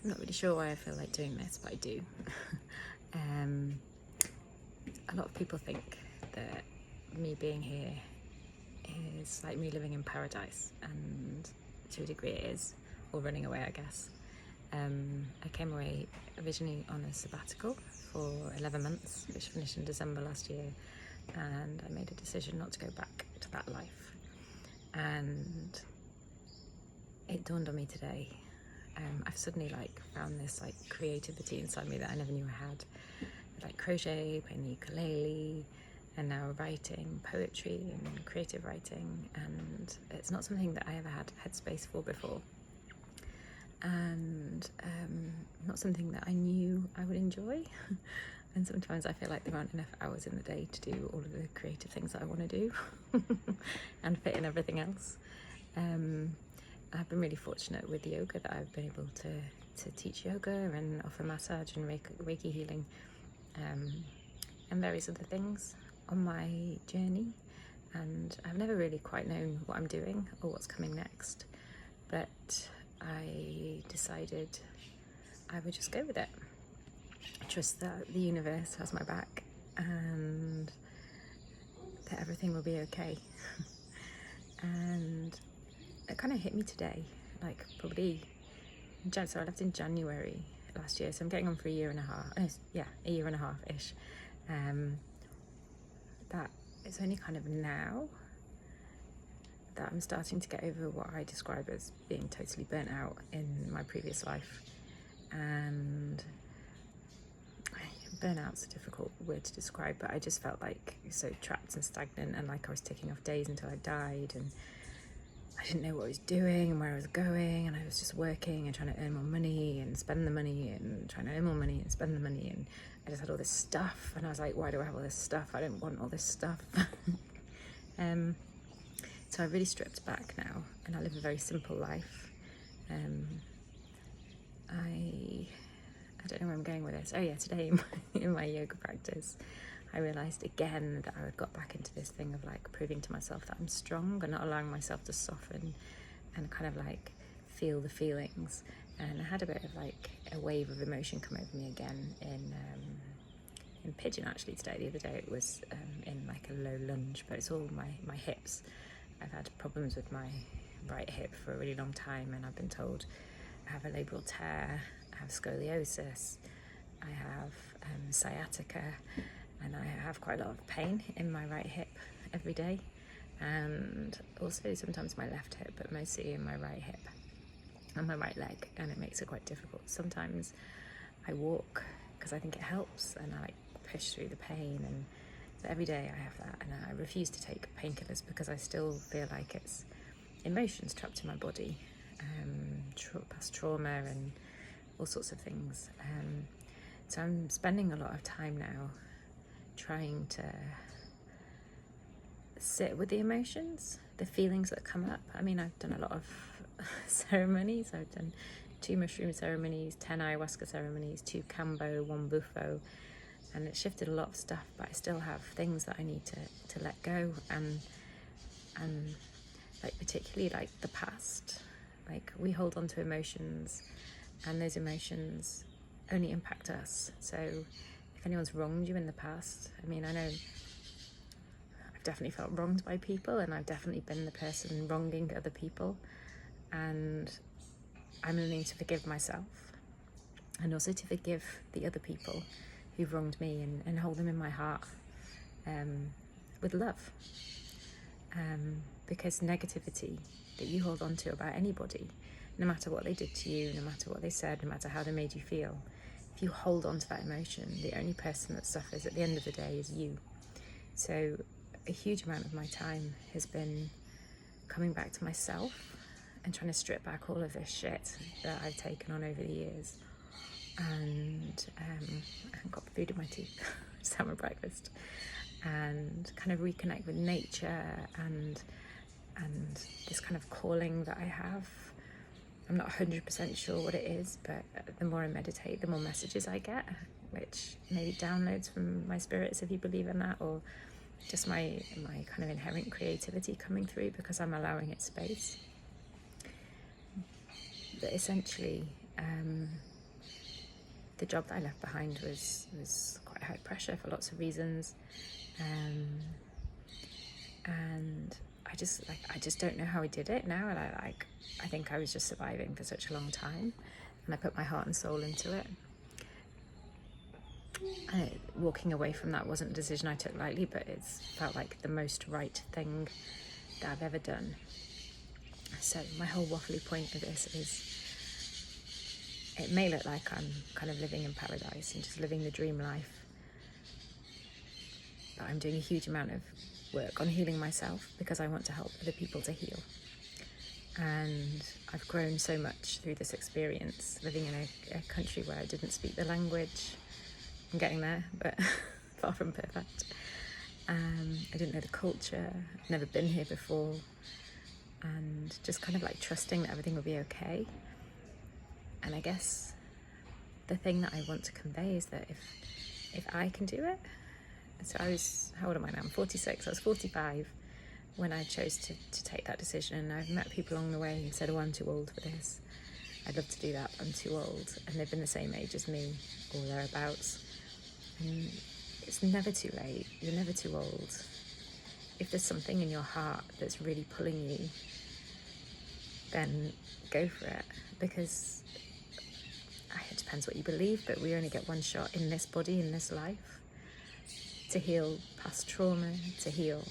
I'm not really sure why I feel like doing this, but I do. A lot of people think that me being here is like me living in paradise, and to a degree it is, or running away, I guess. I came away originally on a sabbatical for 11 months, which finished in December last year, and I made a decision not to go back to that life. And it dawned on me today. I've suddenly found this creativity inside me that I never knew I had. Like crochet, playing the ukulele, and now writing poetry and creative writing, and it's not something that I ever had headspace for before, and not something that I knew I would enjoy. And sometimes I feel like there aren't enough hours in the day to do all of the creative things that I want to do and fit in everything else. I've been really fortunate with yoga that I've been able to teach yoga and offer massage and Reiki healing, and various other things on my journey. And I've never really quite known what I'm doing or what's coming next, but I decided I would just go with it. Trust that the universe has my back and that everything will be okay. And it kind of hit me today, probably, so I left in January last year, so I'm getting on for a year and a half-ish. That it's only kind of now that I'm starting to get over what I describe as being totally burnt out in my previous life. And burnout's a difficult word to describe, but I just felt so trapped and stagnant, and I was ticking off days until I died, and I didn't know what I was doing and where I was going, and I was just working and trying to earn more money and spend the money and trying to earn more money and spend the money, and I just had all this stuff, and I was like, why do I have all this stuff? I don't want all this stuff. So I really stripped back now, and I live a very simple life. I don't know where I'm going with this. Oh yeah, today in my yoga practice, I realised again that I had got back into this thing of proving to myself that I'm strong and not allowing myself to soften and kind of feel the feelings. And I had a bit of a wave of emotion come over me again in pigeon actually today. The other day it was in a low lunge, but it's all my hips. I've had problems with my right hip for a really long time, and I've been told I have a labral tear, I have scoliosis, I have sciatica, and I have quite a lot of pain in my right hip every day, and also sometimes my left hip, but mostly in my right hip and my right leg, and it makes it quite difficult. Sometimes I walk because I think it helps, and I push through the pain, and so every day I have that, and I refuse to take painkillers because I still feel like it's emotions trapped in my body, past trauma and all sorts of things. So I'm spending a lot of time now trying to sit with the emotions, the feelings that come up. I mean, I've done a lot of ceremonies. I've done 2 mushroom ceremonies, 10 ayahuasca ceremonies, 2 kambo, 1 bufo, and it shifted a lot of stuff, but I still have things that I need to let go, and particularly the past. We hold on to emotions, and those emotions only impact us. So if anyone's wronged you in the past, I mean, I know I've definitely felt wronged by people, and I've definitely been the person wronging other people, and I'm learning to forgive myself and also to forgive the other people who've wronged me, and hold them in my heart with love, because negativity that you hold on to about anybody, no matter what they did to you, no matter what they said, no matter how they made you feel, if you hold on to that emotion, the only person that suffers at the end of the day is you. So a huge amount of my time has been coming back to myself and trying to strip back all of this shit that I've taken on over the years. And I haven't got food in my teeth, just had my breakfast, and kind of reconnect with nature and this kind of calling that I have. I'm not 100% sure what it is, but the more I meditate, the more messages I get, which maybe downloads from my spirits, if you believe in that, or just my kind of inherent creativity coming through because I'm allowing it space. But essentially, the job that I left behind was quite high pressure for lots of reasons, and I just don't know how I did it now. And I think I was just surviving for such a long time, and I put my heart and soul into it. Walking away from that wasn't a decision I took lightly, but it's felt like the most right thing that I've ever done. So my whole waffly point of this is, it may look like I'm kind of living in paradise and just living the dream life, but I'm doing a huge amount of work on healing myself because I want to help other people to heal. And I've grown so much through this experience, living in a country where I didn't speak the language. I'm getting there, but far from perfect. I didn't know the culture, I'd never been here before, and just kind of like trusting that everything will be okay. And I guess the thing that I want to convey is that if I can do it, so how old am I now? I'm 46, I was 45 when I chose to take that decision, and I've met people along the way who said, oh, I'm too old for this. I'd love to do that, but I'm too old. And they've been the same age as me, or thereabouts. And it's never too late, you're never too old. If there's something in your heart that's really pulling you, then go for it, because it depends what you believe, but we only get one shot in this body, in this life, to heal past trauma, to heal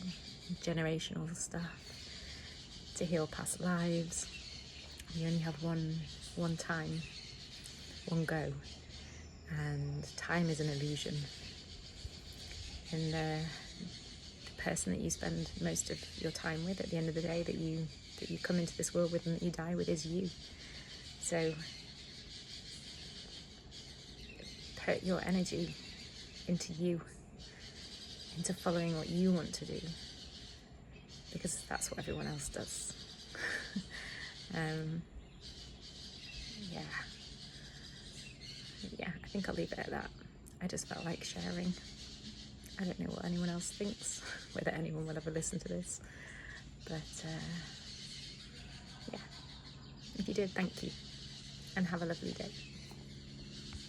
generational stuff, to heal past lives. You only have one time, one go, and time is an illusion. And the person that you spend most of your time with at the end of the day, that you come into this world with and that you die with, is you. So put your energy into you, into following what you want to do, because that's what everyone else does. Yeah, I think I'll leave it at that. I just felt like sharing. I don't know what anyone else thinks, whether anyone will ever listen to this, but yeah, if you did, thank you, and have a lovely day.